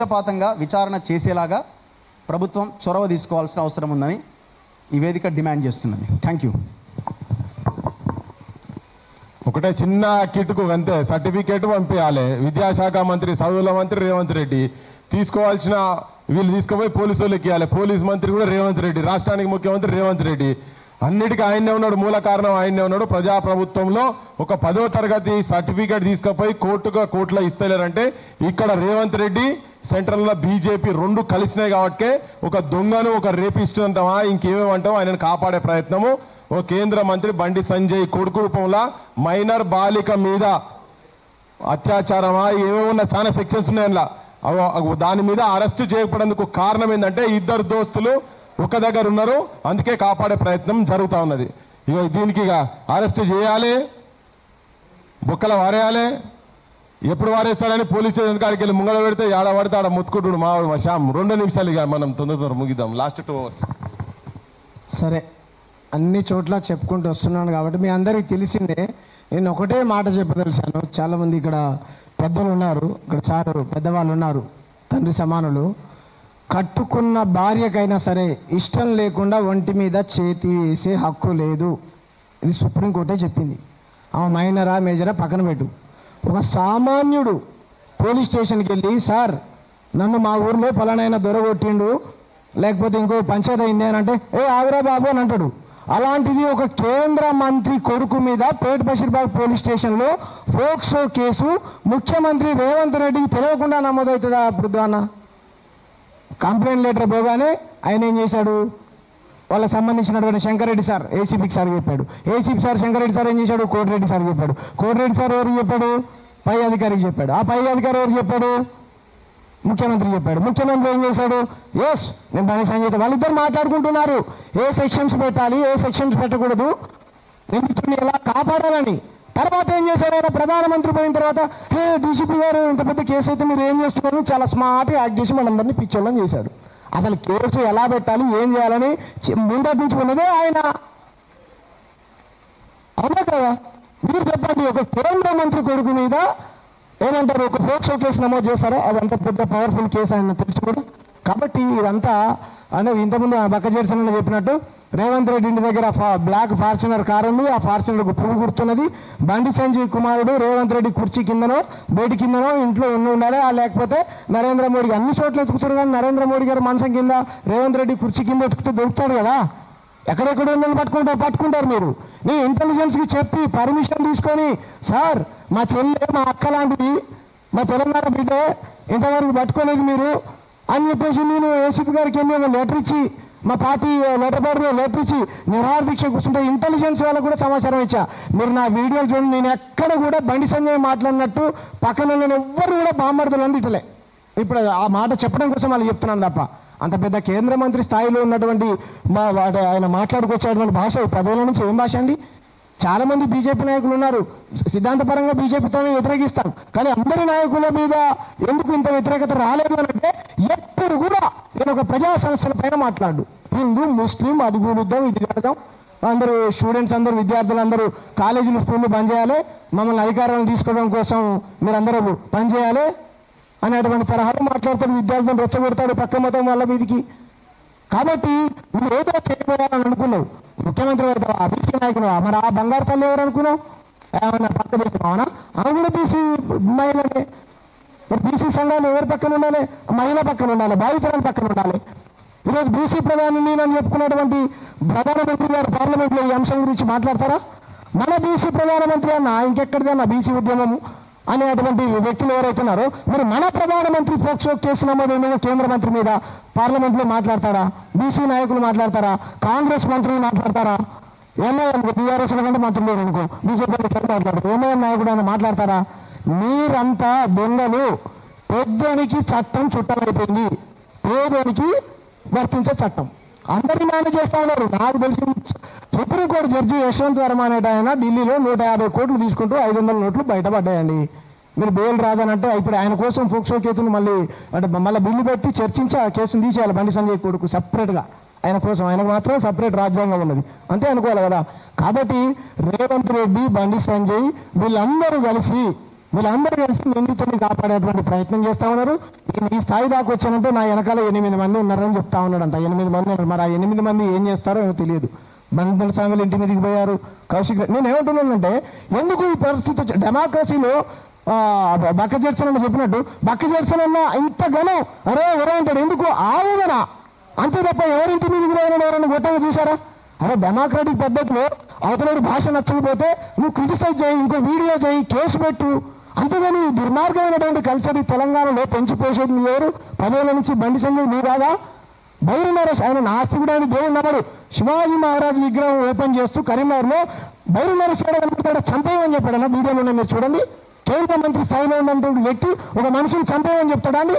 పక్షపాతంగా విచారణ చేసేలాగా ప్రభుత్వం చొరవ తీసుకోవాల్సిన అవసరం ఉందని ఈ వేదిక డిమాండ్ చేస్తున్నది. Thank you. ఒకటే చిన్న కిట్కు అంతే సర్టిఫికేట్ పంపించాలి. విద్యాశాఖ మంత్రి, చదువుల మంత్రి రేవంత్ రెడ్డి తీసుకోవాల్సిన వీళ్ళు తీసుకుపోయి పోలీసు వాళ్ళకి ఇవ్వాలి. పోలీస్ మంత్రి కూడా రేవంత్ రెడ్డి, రాష్ట్రానికి ముఖ్యమంత్రి రేవంత్ రెడ్డి. అన్నిటికీ ఆయనే ఉన్నాడు, మూల కారణం ఆయనే ఉన్నాడు. ప్రజాప్రభుత్వంలో ఒక 10వ తరగతి సర్టిఫికేట్ తీసుకుపోయి కోర్టులో ఇస్తలేరంటే ఇక్కడ రేవంత్ రెడ్డి, సెంట్రల్లో బీజేపీ రెండు కలిసినాయి కాబట్టి ఒక దొంగను ఒక రేపిస్ట్ అంటామా ఇంకేమేమంటామో ఆయనను కాపాడే ప్రయత్నము ఓ కేంద్ర మంత్రి బండి సంజయ్ కొడుకు రూపంలో మైనర్ బాలిక మీద అత్యాచారమా ఏమేమన్నా చాలా సెక్షన్స్ ఉన్నాయి. దాని మీద అరెస్ట్ చేయకపోవడానికి కారణం ఏంటంటే ఇద్దరు దోస్తులు ఒక దగ్గర ఉన్నారు, అందుకే కాపాడే ప్రయత్నం జరుగుతూ ఉన్నది. ఇక దీనికి ఇక అరెస్ట్ చేయాలి, బొక్కల వారేయాలి. ఎప్పుడు వారేస్తారని పోలీస్ స్టేషన్ కాడికి వెళ్ళి ముంగడ పెడితే ఆడ పడితే ఆడ ముత్తుకుంటుడు మావాడు మా శ్యామ్. 2 నిమిషాలు ఇక మనం తొందర ముగిద్దాం, లాస్ట్ 2 అవర్స్. సరే, అన్ని చోట్ల చెప్పుకుంటూ వస్తున్నాను కాబట్టి మీ అందరికీ తెలిసిందే. నేను ఒకటే మాట చెప్పదలిచాను. చాలామంది ఇక్కడ పెద్దలు ఉన్నారు, ఇక్కడ సార్ పెద్దవాళ్ళు ఉన్నారు, తండ్రి సమానులు. కట్టుకున్న భార్యకైనా సరే ఇష్టం లేకుండా ఒంటి మీద చేతి వేసే హక్కు లేదు. ఇది సుప్రీంకోర్టే చెప్పింది. ఆమె మైనరా మేజరా పక్కన పెట్టు. ఒక సామాన్యుడు పోలీస్ స్టేషన్కి వెళ్ళి సార్ నన్ను మా ఊర్లో పలానైనా దొరగొట్టిండు లేకపోతే ఇంకో పంచాయతీ అయింది అని అంటే ఆగ్రా బాబు అని అంటాడు. అలాంటిది ఒక కేంద్ర మంత్రి కొడుకు మీద పేట్ బషీర్బాగ్ పోలీస్ స్టేషన్లో ఫోక్సో కేసు ముఖ్యమంత్రి రేవంత్ రెడ్డికి తెలియకుండా నమోదవుతుందా? అప్పుడు అన్న కంప్లైంట్ లెటర్ పోగానే ఆయన ఏం చేశాడు, వాళ్ళకి సంబంధించినటువంటి శంకరెడ్డి సార్ ఏసీపీకి సార్ చెప్పాడు. ఏసీపీ సార్ శంకరెడ్డి సార్ ఏం చేశాడు, కోటిరెడ్డి సార్ చెప్పాడు. కోటిరెడ్డి సార్ ఎవరికి చెప్పాడు, పై అధికారికి చెప్పాడు. ఆ పై అధికారి ఎవరు చెప్పాడు, ముఖ్యమంత్రి చెప్పాడు. ముఖ్యమంత్రి ఏం చేశాడు, ఎస్ నేను దానికి సంగీత వాళ్ళిద్దరు మాట్లాడుకుంటున్నారు. ఏ సెక్షన్స్ పెట్టాలి, ఏ సెక్షన్స్ పెట్టకూడదు, నిందితుడిని ఎలా కాపాడాలని. తర్వాత ఏం చేశాడు ఆయన, ప్రధానమంత్రి పోయిన తర్వాత డీసీపీ గారు ఇంత పెద్ద కేసు అయితే మీరు ఏం చేస్తున్నారు, చాలా స్మార్ట్గా యాక్ట్ చేసి మనందరినీ పిచ్చోళ్ళని చేశాడు. అసలు కేసు ఎలా పెట్టాలి, ఏం చేయాలని ముందటి నుంచి ఉన్నదే ఆయన. అవునా కదా? మీరు చెప్పండి, ఒక కేంద్ర మంత్రి కొడుకు మీద ఏమంటారు, ఒక ఫోక్సో కేసు నమోదు చేస్తారో అదంత పెద్ద పవర్ఫుల్ కేసు ఆయన తెలుసు కూడా. కాబట్టి ఇదంతా అంటే ఇంతకుముందు బక్కజేడ్సన్ చెప్పినట్టు రేవంత్ రెడ్డి ఇంటి దగ్గర బ్లాక్ ఫార్చునర్ కారు ఉంది, ఆ ఫార్చునర్కు పువ్వు గుర్తున్నది. బండి సంజయ్ కుమారుడు రేవంత్ రెడ్డి కుర్చీ కిందనో బయటి కిందనో ఇంట్లో ఉండాలి, లేకపోతే నరేంద్ర మోడీ అన్ని చోట్ల ఎత్తుకుతారు. కానీ నరేంద్ర మోడీ గారు మంచం కింద రేవంత్ రెడ్డి కుర్చీ కింద ఎత్తుకుతే దొరుకుతాడు కదా. ఎక్కడెక్కడ ఉందని పట్టుకుంటారు మీరు. నీ ఇంటెలిజెన్స్కి చెప్పి పర్మిషన్ తీసుకొని సార్ మా చెల్లె మా అక్క లాంటిది మా తెలంగాణ బిడ్డ ఇంతవరకు పట్టుకోలేదు మీరు అని చెప్పేసి నేను ఏసీపీ గారికి వెళ్ళి లెటర్ ఇచ్చి మా పార్టీ లెటర్ బోర్డులో లెటర్ ఇచ్చి నిరాహార దీక్ష కూర్చుంటే ఇంటెలిజెన్స్ వాళ్ళకు కూడా సమాచారం ఇచ్చా. మీరు నా వీడియోలు చూడండి, నేను ఎక్కడ కూడా బండి సంజయ్ మాట్లాడినట్టు పక్కన నేను ఎవ్వరు కూడా బాంబడుతులు అందిటలే. ఇప్పుడు ఆ మాట చెప్పడం కోసం వాళ్ళు చెప్తున్నాను తప్ప అంత పెద్ద కేంద్ర మంత్రి స్థాయిలో ఉన్నటువంటి ఆయన మాట్లాడుకొచ్చేటువంటి భాష పదేళ్ళ నుంచి ఏం భాష అండి? చాలామంది బీజేపీ నాయకులు ఉన్నారు, సిద్ధాంతపరంగా బీజేపీతోనే వ్యతిరేకిస్తాం. కానీ అందరి నాయకుల మీద ఎందుకు ఇంత వ్యతిరేకత రాలేదు అని అంటే ఎప్పుడు కూడా నేను ఒక ప్రజా సంస్థల పైన మాట్లాడు. హిందూ ముస్లిం అది కూలుద్దాం ఇది కడదాం, అందరూ స్టూడెంట్స్ అందరూ విద్యార్థులు అందరూ కాలేజీలు స్కూళ్ళు బంద్ చేయాలి, మమ్మల్ని అధికారాలను తీసుకోవడం కోసం మీరందరూ పనిచేయాలి అనేటువంటి తరహాలో మాట్లాడతాడు. విద్యార్థులను రెచ్చగొడతాడు పక్క మతం వాళ్ళ మీదికి. కాబట్టి నువ్వు ఏదో చేయబోయాలని అనుకున్నావు, ముఖ్యమంత్రి అవుతావు, ఆ బీసీ నాయకులు. మరి ఆ బంగారు తల్లి ఎవరు అనుకున్నావు, ఏమన్నా పక్క దేశం అవునా? ఆమె కూడా బీసీ మహిళనే. మరి బీసీ సంఘాలు ఎవరి పక్కన ఉండాలి, మహిళ పక్కన ఉండాలి, బాధితుల పక్కన ఉండాలి. ఈరోజు బీసీ ప్రధాని నేను చెప్పుకున్నటువంటి ప్రధానమంత్రి గారు పార్లమెంట్లో ఈ అంశం గురించి మాట్లాడతారా? మన బీసీ ప్రధానమంత్రి అన్న ఇంకెక్కడిదన్నా బీసీ ఉద్యమము అనేటువంటి వ్యక్తులు ఎవరైతున్నారో మరి మన ప్రధానమంత్రి ఫోక్సో కేసు నమోదైన కేంద్ర మంత్రి మీద పార్లమెంట్లో మాట్లాడతారా? బీసీ నాయకులు మాట్లాడతారా? కాంగ్రెస్ మంత్రులు మాట్లాడతారా? ఎంఐఎం టీఆర్ఎస్ కంటే మంత్రులు అనుకో బీజేపీ మాట్లాడతారు, ఎంఐఎం నాయకుడు అని మాట్లాడతారా? మీరంతా దొంగలు. పెద్దోనికి చట్టం చుట్టమైపోయింది, పేదోనికి వర్తించే చట్టం. అందరినీ మేనేజ్ చేస్తూ ఉన్నారు. నాకు తెలిసి సుప్రీంకోర్టు జడ్జి యశ్వంత్ వర్మ అనేట ఆయన ఢిల్లీలో 150 కోట్లు తీసుకుంటూ 500 నోట్లు బయటపడ్డాయండి. మీరు బెయిల్ రాదనంటే ఇప్పుడు ఆయన కోసం ఫోక్సో కేసును మళ్ళీ బిల్లు పెట్టి చర్చించి ఆ కేసును తీసేయాలి. బండి సంజయ్ కొడుకు సపరేట్గా ఆయన కోసం, ఆయనకు మాత్రం సపరేట్ రాజ్యాంగం ఉన్నది అంతే అనుకోవాలి కదా. కాబట్టి రేవంత్ రెడ్డి బండి సంజయ్ వీళ్ళందరూ కలిసి వీళ్ళందరూ కలిసి నిందితుడిని కాపాడేటువంటి ప్రయత్నం చేస్తూ ఉన్నారు. ఈ స్థాయి దాకా వచ్చానంటే నా వెనకాల 8 మంది ఉన్నారని చెప్తా ఉన్నాడంట. 8 మంది ఉన్నారు. మరి ఆ 8 మంది ఏం చేస్తారో ఏమో తెలియదు. బంధువుల స్వామిలు ఇంటి మీదకి పోయారు. కౌశిక్ నేను ఏమంటున్నానంటే ఎందుకు ఈ పరిస్థితి డెమోక్రసీలో బక్క జడ్సన్ అని చెప్పినట్టు బక్క జడ్సన్ అన్న ఇంత ఘనం అరే ఎవరో అంటాడు ఎందుకు ఆవేదన అంతే తప్ప ఎవరింటి మీదకి పోయినా ఎవరైనా గొట్టంగా చూసారా? అరే డెమోక్రాటిక్ పద్ధతిలో అవతలడు భాష నచ్చకపోతే నువ్వు క్రిటిసైజ్ చేయి, ఇంకో వీడియో చేయి, కేసు పెట్టు. అంతేగాని దుర్మార్గమైనటువంటి కల్చర్ తెలంగాణలో పెంచిపోసేది ఎవరు? 10 ఏళ్ళ నుంచి బండి సంజయ్ మీ రాగా బైరు నరేష్ ఆయన నాస్తికుడు అని దేవుడు నమ్మడు. శివాజీ మహారాజ్ విగ్రహం ఓపెన్ చేస్తూ కరీంనగర్లో బైరు నరేష్ కనబడతాడు చంపేయమని చెప్పాడన్న వీడియోలో ఉన్నాయి మీరు చూడండి. కేంద్ర మంత్రి స్థాయిలో ఉన్నటువంటి వ్యక్తి ఒక మనిషిని చంపేయమని చెప్తాడా అండి?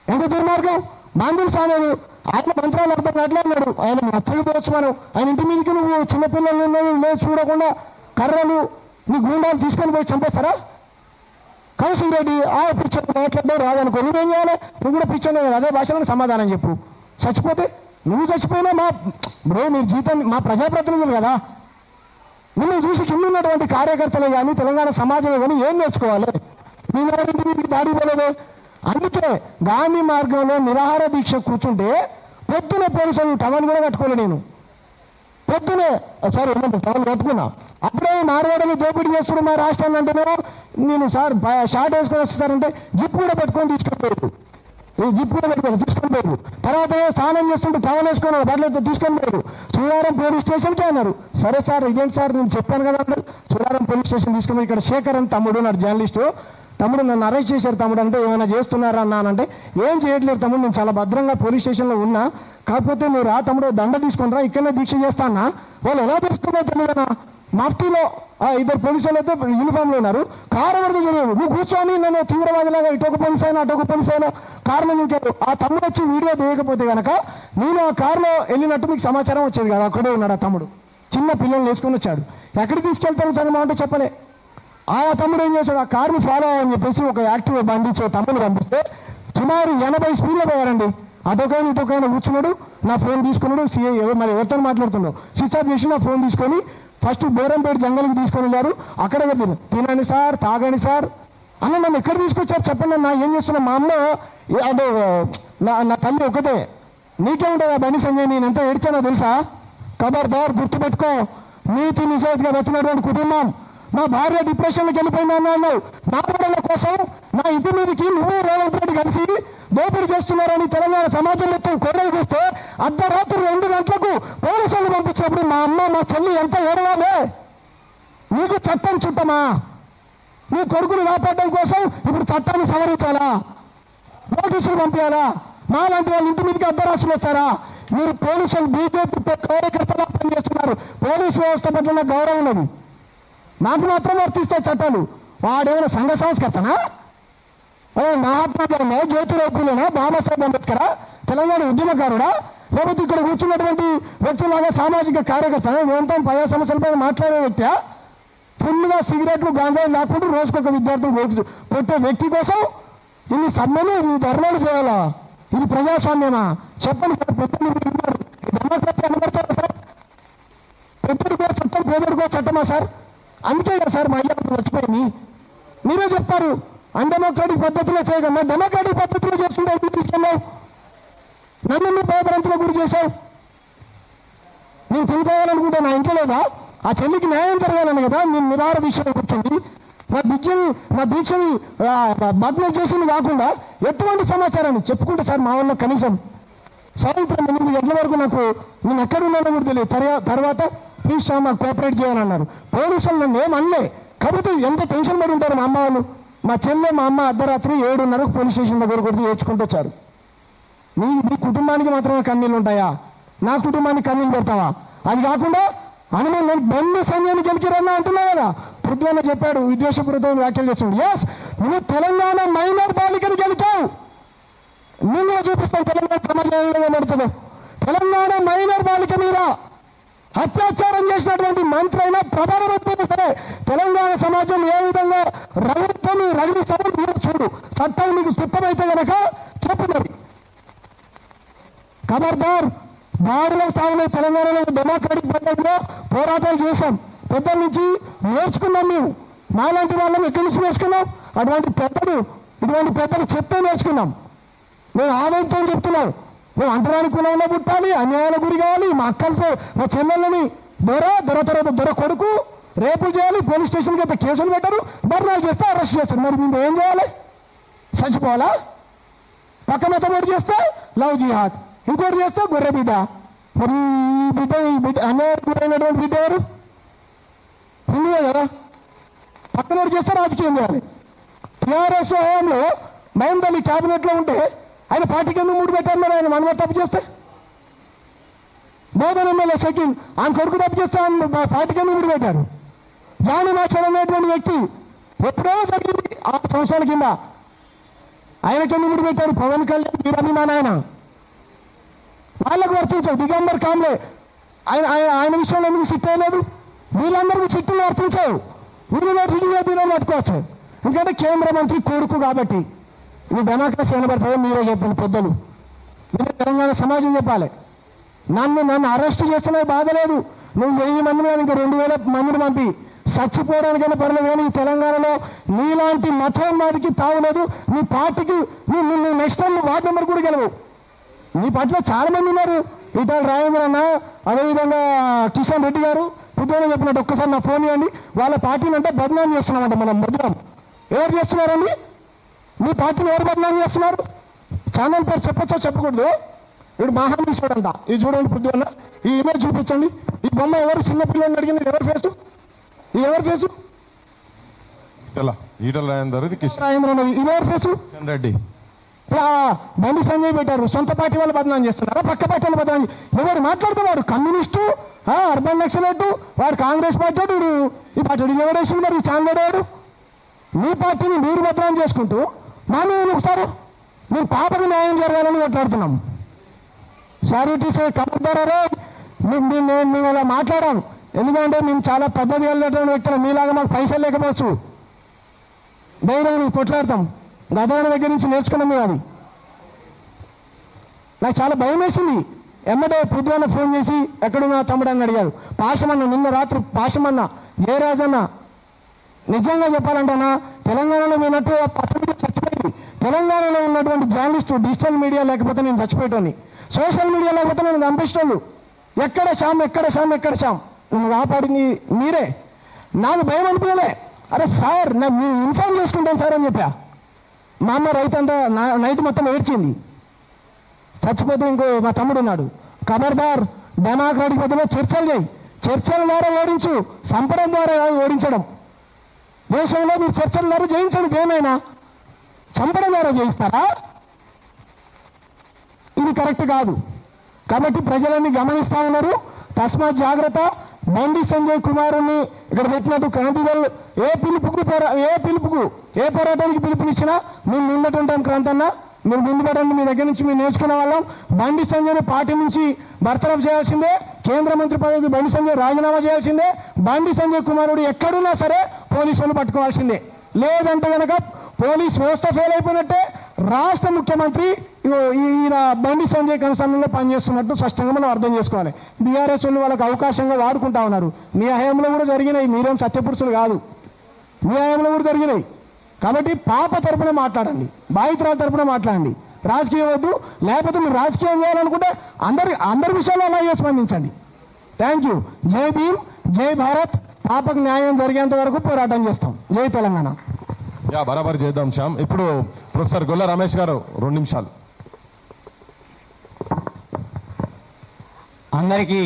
ఎంత దుర్మార్గం! బాంధువులు సామాను ఆయన మంత్రాలు అర్థం కావట్లే అన్నాడు. ఆయన నచ్చకపోవచ్చు మనం ఆయన ఇంటి మీదకి నువ్వు చిన్నపిల్లలు లేదు చూడకుండా కర్రలు నీ గుండాలు తీసుకొని పోయి చంపేస్తారా? కౌశిక్ రెడ్డి పిచ్చోడు మాట్లాడడం రాదనుకో నువ్వేం చేయాలి? నువ్వు కూడా పిచ్చోనే కదా, అదే భాషలో సమాధానం చెప్పు. చచ్చిపోతే నువ్వు చచ్చిపోయినా మీరు జీతం మా ప్రజాప్రతినిధులు కదా, నిన్ను చూసి కింద ఉన్నటువంటి కార్యకర్తలే కానీ తెలంగాణ సమాజమే కానీ ఏం నేర్చుకోవాలి? నేను ఎవరింటి మీదకి దాడి పోలేదే. అందుకే గాంధీ మార్గంలో నిరాహార దీక్ష కూర్చుంటే పొద్దున పోలీసులు టవల్ కూడా కట్టుకోలే. నేను పొద్దునే సార్ ఏమంటారు టవల్ కట్టుకున్నా. అప్పుడే మార్వాడని దోపిడీ చేస్తున్నా మా రాష్ట్రాన్ని అంటేనేమో నేను సార్ షార్ట్ వేసుకొని వస్తారంటే జిప్ కూడా పెట్టుకొని తీసుకొని జిప్ కూడా పెట్టుకోవాలి తీసుకొని పోయారు. తర్వాత స్నానం చేస్తుంటే టవల్ వేసుకున్నారు బట్టలతో తీసుకొని పోయారు. సురారం పోలీస్ స్టేషన్కే అన్నారు. సరే సార్ ఇదేంటి సార్ నేను చెప్పాను కదా అంటే సురారం పోలీస్ స్టేషన్ తీసుకుని ఇక్కడ శేఖర్ అని తమ్ముడు నాడు జర్నలిస్టు తమ్ముడు నన్ను అరెస్ట్ చేశారు తమ్ముడు అంటే ఏమైనా చేస్తున్నారా అన్నానంటే ఏం చేయట్లేదు తమ్ముడు నేను చాలా భద్రంగా పోలీస్ స్టేషన్లో ఉన్నా, కాకపోతే నువ్వు రా తమ్ముడు దండ తీసుకుని ఇక్కడనే దీక్ష చేస్తా అన్నా. వాళ్ళు ఎలా తెలుసుకున్నావు తెలియదన్నా మాఫ్టీలో 2 పోలీసులు అయితే యూనిఫామ్లో ఉన్నారు. కారు ఎవరితో తెలియదు. నువ్వు కూర్చొని నన్ను తీవ్రవాదిలాగా ఇటొక పోలీస్ అయినా అటొక పోలీస్ అయినా కారులో నీకు ఆ తమ్ముడు వచ్చి వీడియో తీయకపోతే కనుక నేను ఆ కారులో వెళ్ళినట్టు మీకు సమాచారం వచ్చేది కదా. అక్కడే ఉన్నాడు ఆ తమ్ముడు, చిన్న పిల్లల్ని వేసుకొని వచ్చాడు. ఎక్కడికి తీసుకెళ్తాను సంగమా అంటే చెప్పలే. ఆ తమ్ముడు ఏం చేశాడు, ఆ కారుని ఫాలో అవ్వని చెప్పేసి ఒక యాక్టివ్ బండి తమ్ముడు పంపిస్తే సుమారు 80 స్పీడ్లో పోయారండి. అటొకైనా ఇటొకైనా కూర్చున్నాడు, నా ఫోన్ తీసుకున్నాడు. మరి ఎవరితో మాట్లాడుతున్నాడు స్విచ్ ఆఫ్ చేసి నా ఫోన్ తీసుకొని ఫస్ట్ బోరంపేట జంగల్కి తీసుకొని వెళ్ళారు. అక్కడ తినండి సార్ తాగండి సార్ అన్న నన్ను ఎక్కడ తీసుకొచ్చారు చెప్పండి అన్న ఏం చేస్తున్నా మా అమ్మ అంటే నా తల్లి ఒకటే నీకేముంటుంది ఆ బండి సంజయ్ నేను ఎంత ఏడ్చానో తెలుసా? ఖబర్దార్ గుర్తుపెట్టుకో, నీతి నిషేధంగా వచ్చినటువంటి కుటుంబం. నా భార్య డిప్రెషన్కి వెళ్ళిపోయిందా అన్నావు. నా పిల్లల కోసం నా ఇంటి మీదకి నువ్వు రేవంత్ రెడ్డి కలిసి దోపిడీ చేస్తున్నారని తెలంగాణ సమాజం మొత్తం కోడలు చూస్తే అర్ధరాత్రి 2 గంటలకు పోలీసులు పంపించినప్పుడు మా అమ్మ మా చెల్లి ఎంత ఏడవాలే? నీకు చట్టం చుట్టమా? నీ కొడుకును కాపాడడం కోసం ఇప్పుడు చట్టాన్ని సవరించాలా? నోటీసులు పంపించాలా? మాలాంటి వాళ్ళ ఇంటి మీదకి అర్ధరాత్రులు వస్తారా? మీరు పోలీసులు బీజేపీ కార్యకర్తలా పనిచేస్తున్నారు. పోలీసు వ్యవస్థ పట్ల నాకు గౌరవం ఉన్నది. నాకు మాత్రం వర్తిస్తాయి చట్టాలు. వాడేమైనా సంఘ సంస్కర్తనా? మహాత్మా గాంధీ, జ్యోతిరావు పూలేనా, బాబాసాహెబ్ అంబేద్కరా, తెలంగాణ ఉద్యమకారుడా, లేకపోతే ఇక్కడ కూర్చున్నటువంటి వ్యక్తులాగా సామాజిక కార్యకర్త మొత్తం 10 సంవత్సరాల పైన మాట్లాడే వ్యక్తి ఫుల్గా సిగరెట్లు గాంజాయి లేకుండా రోజుకొక విద్యార్థులు కొట్టే వ్యక్తి కోసం ఇన్ని సమ్మెలు ఇన్ని ధర్నాలు చేయాలా? ఇది ప్రజాస్వామ్యమా? చెప్పండి సార్. పెద్దలు డెమోక్రసీ అనబడతారా సార్? పెద్దడికో చట్టం పేదడికో చట్టమా సార్? అందుకే కదా సార్ మా అయ్య చచ్చిపోయింది. మీరే చెప్తారు అన్డెమోక్రాటిక్ పద్ధతిలో చేయకుండా డెమోక్రాటిక్ పద్ధతిలో చేస్తుంటే ఎందుకు తీసుకెళ్ళావు? నన్ను భయభ్రాంతిలో గురి చేశావు. నేను తిరిగేయాలనుకుంటే నా ఇంట్లో లేదా? ఆ చెల్లికి న్యాయం జరగాలని కదా నేను నిరాహార దీక్షలో కూర్చుంది. నా దీక్షని భగ్నం చేసింది కాకుండా ఎటువంటి సమాచారాన్ని చెప్పుకుంటే సార్ మా వల్ల కనీసం సాయంత్రం 8 గంటల వరకు నాకు నేను ఎక్కడ ఉన్నానో కూడా తెలియదు. తర్వాత ప్లీజ్ సార్ మాకు కోఆపరేట్ చేయాలన్నారు. పోలీసులు నన్ను ఏమనలే. కాకపోతే ఎంత టెన్షన్ పడి ఉంటారు మా అమ్మ వాళ్ళు. మా చెల్లె మా అమ్మ అర్ధరాత్రి 7:30 పోలీస్ స్టేషన్ దగ్గర కొడుతూ ఏడ్చుకుంటూ వచ్చారు. నీ కుటుంబానికి మాత్రమే కన్నీళ్ళు ఉంటాయా? నా కుటుంబానికి కన్నీళ్ళు పెడతావా? అది కాకుండా అని నేను బండి సంజయ్ని గెలికిరన్నా అంటున్నావు కదా. పృథ్వన్న చెప్పాడు విద్వేషపూరిత వ్యాఖ్యలు చేస్తున్నాడు. ఎస్, నువ్వు తెలంగాణ మైనర్ బాలికని గెలిచావు. నేను చూపిస్తాను తెలంగాణ సమాజం ఏమడుతుందో. తెలంగాణ మైనర్ బాలిక మీద అత్యాచారం చేసినటువంటి మంత్రి అయినా ప్రధానమంత్రి అయినా సరే తెలంగాణ సమాజం ఏ విధంగా రగులుతో రగిలిస్తారో మీరు చూడు. చట్టం నీకు చుట్టమైతే కనుక చెప్పు. మరి ఖబర్దార్. బారులో సాగులో తెలంగాణలో డెమోక్రాటిక్ పద్ధతిలో పోరాటాలు చేశాం. పెద్దల నుంచి నేర్చుకున్నాం. మాలాంటి వాళ్ళం ఎక్కడి నుంచి నేర్చుకున్నాం? ఇటువంటి పెద్దలు చెప్తే నేర్చుకున్నాం. మేము ఆవేదనతో చెప్తున్నాం. మేము అంటరాని కులంలో పుట్టాలి, అన్యాయాల గురి కావాలి, మా అక్కలతో మా చెల్లెళ్ళని దొర తర్వాత దొర కొడుకు రేపు చేయాలి, పోలీస్ స్టేషన్కి అయితే కేసులు పెట్టరు, బర్నాలు చేస్తే అరెస్ట్ చేస్తారు. మరి మేము ఏం చేయాలి? చచ్చిపోవాలా? పక్క మతం ఒకటి చేస్తే లవ్ జిహాద్, ఇంకోటి చేస్తే గొర్రె బిడ్డ. మరి ఈ బిడ్డ అన్యాయం గురైనటువంటి బిడ్డ ఎవరు? హిందువే కదా. పక్కనోడు చేస్తే రాజకీయం చేయాలి. టీఆర్ఎస్ హయాంలో మహందలి క్యాబినెట్లో ఉంటే ఆయన పార్టీకి ఎందుకు మూడు పెట్టారు? మరి ఆయన మనవాడు తప్పు చేస్తే, బోధన ఎమ్మెల్యే షకీల్ ఆయన కొడుకు తప్పు చేస్తే ఆయన పార్టీకి ఎందుకు మూడు పెట్టారు? జాను నాచర్ అనేటువంటి వ్యక్తి ఎప్పుడో జరిగింది 6 సంవత్సరాల కింద, ఆయనకి ఎందుకు మూడు పెట్టారు? పవన్ కళ్యాణ్ మీరు అభిమాన ఆయన, వాళ్ళకు వర్తించవు. దిగంబర్ కామ్లే ఆయన విషయంలో ఎందుకు సిట్ అయ్యలేదు? వీళ్ళందరికీ సిట్టులు వర్తించవు. యూనివర్సిటీలో బిల్లు పట్టుకోవచ్చు, ఎందుకంటే కేంద్ర మంత్రి కొడుకు కాబట్టి. ఇది డెమోక్రసీ అనబడుతుందో మీరే చెప్పండి పెద్దలు, మీరే తెలంగాణ సమాజం చెప్పాలి. నన్ను అరెస్ట్ చేస్తున్నా బాధ లేదు. నువ్వు 1000 మందిని ఇంకా 2000 మందిని పంపి చచ్చిపోవడానికైనా పర్లేదు. కానీ ఈ తెలంగాణలో నీలాంటి మతోన్మాదికి తావులేదు. నీ పార్టీకి నువ్వు నెక్స్ట్ టైం వార్డు నెంబర్ కూడా గెలవు. నీ పార్టీలో చాలా మంది ఉన్నారు. ఇటాల రాజేంద్ర అన్న, అదేవిధంగా కిషన్ రెడ్డి గారు పొద్దున చెప్పినట్టు ఒక్కసారి నా ఫోన్ ఇవ్వండి. వాళ్ళ పార్టీని అంటే బదనాం చేస్తున్నామంట. మనం బదనాం ఎవరు చేస్తున్నారండి? మీ పార్టీని ఎవరు బదనాం చేస్తున్నారు? ఛానల్ పేరు చెప్పచ్చో చెప్పకూడదు. వీడు మహానీశ్వరుడు అంట. ఇది చూడండి పొద్దున్న, ఈ ఇమేజ్ చూపించండి. ఈ బొమ్మ ఎవరు? చిన్నపిల్లల్ని అడిగింది ఎవరు ఫేసు? ఇది ఎవరు ఫేసు? ఈటల రాజేందర్, రాజేంద్ర ఇది ఎవరు ఫేసు? కిషన్ రెడ్డి. బండి సంజయ్ పెట్టారు. సొంత పార్టీ వాళ్ళు బదనాం చేస్తున్నారా? పక్క పార్టీ వాళ్ళు బదనాం. ఎవరు మాట్లాడితే వాడు కమ్యూనిస్టు, అర్బన్ నక్సలైట్, వాడు కాంగ్రెస్ పార్టీ, వీడు ఈ పార్టీ ఎవడేసింది? మరి ఈ ఛానల్ వాడు మీ పార్టీని మీరు బదనాం చేసుకుంటూ మా మీద నొక్కుతారు. మీరు పాపకు న్యాయం జరగాలని మాట్లాడుతున్నాం. సారీ టీసే కబడ్డారే, మేము అలా మాట్లాడాం. ఎందుకంటే మేము చాలా పద్ధతి వెళ్ళేటువంటి వ్యక్తులు. మీలాగా మాకు పైసలు లేకపోవచ్చు, ధైర్యం కొట్లాడతాం. గదాన దగ్గర నుంచి నేర్చుకున్నాం మేము. అది నాకు చాలా భయం వేసింది. ఎమ్మటే పొద్దున్న ఫోన్ చేసి ఎక్కడున్నా తమ్ముడు అని అడిగాడు. పాషమన్న, నిన్న రాత్రి పాషమన్న, జయరాజన్న, నిజంగా చెప్పాలంటేనా తెలంగాణలో మీనట్టు పసమిడి చచ్చిపోయింది. తెలంగాణలో ఉన్నటువంటి జర్నలిస్టు డిజిటల్ మీడియా లేకపోతే నేను చచ్చిపోయేటోని, సోషల్ మీడియా లేకపోతే నేను చంపిస్తాను. ఎక్కడ శ్యామ్ నేను కాపాడింది మీరే. నాకు భయం అనిపించలే. అరే సార్ మేము ఇన్ఫార్మ్ చేసుకుంటాం సార్ అని చెప్పా. మా అమ్మ రైతు అంతా నైట్ మొత్తం ఏడ్చింది. చచ్చిపోతే ఇంకో మా తమ్ముడు ఉన్నాడు. ఖబర్దార్, డెమోక్రాటిక్ పద్ధతిలో చర్చలు చేయి. చర్చల ద్వారా ఓడించు, సంపడం ద్వారా ఓడించడం. దేశంలో మీరు చర్చల ద్వారా జయించండి. దేమైనా చంపడం ద్వారా జయిస్తారా? ఇది కరెక్ట్ కాదు. కాబట్టి ప్రజలన్నీ గమనిస్తూ ఉన్నారు. తస్మాత్ జాగ్రత్త. బండి సంజయ్ కుమారుని ఇక్కడ పెట్టినట్టు క్రాంతిదళ్ ఏ పోరాటానికి పిలుపునిచ్చినా మేము ముందటుంటాం. క్రాంతన్న మీరు ముందు పడండి. మీ దగ్గర నుంచి మేము నేర్చుకునే వాళ్ళం. బండి సంజయ్ పార్టీ నుంచి బర్తరఫ్ చేయాల్సిందే. కేంద్ర మంత్రి పదవికి బండి సంజయ్ రాజీనామా చేయాల్సిందే. బండి సంజయ్ కుమారుడు ఎక్కడున్నా సరే పోలీసులు పట్టుకోవాల్సిందే. లేదంటే కనుక పోలీస్ వ్యవస్థ ఫెయిల్ అయిపోయినట్టే. రాష్ట్ర ముఖ్యమంత్రి ఈయన బండి సంజయ్ కన్సర్న్లో పనిచేస్తున్నట్టు స్పష్టంగా మనం అర్థం చేసుకోవాలి. బీఆర్ఎస్ వాళ్ళు వాళ్ళకి అవకాశంగా వాడుకుంటా ఉన్నారు. మీ హయాంలో కూడా జరిగినాయి. మీరేం సత్యపురుషులు కాదు. మీ హయాంలో కూడా జరిగినాయి. కాబట్టి పాప తరపున మాట్లాడండి, బాధితురాల తరపున మాట్లాడండి. రాజకీయం వద్దు. లేకపోతే మీరు రాజకీయం చేయాలనుకుంటే అందరి విషయాల్లో అలాగే స్పందించండి. Thank you. జై భీమ్, జై భారత్. పాపకు న్యాయం జరిగేంత వరకు పోరాటం చేస్తాం. జై తెలంగాణ. బరాబర్ చేద్దాం శ్యామ్. ఇప్పుడు ప్రొఫెసర్ గొల్ల రమేష్ గారు 2 నిమిషాలు. అందరికీ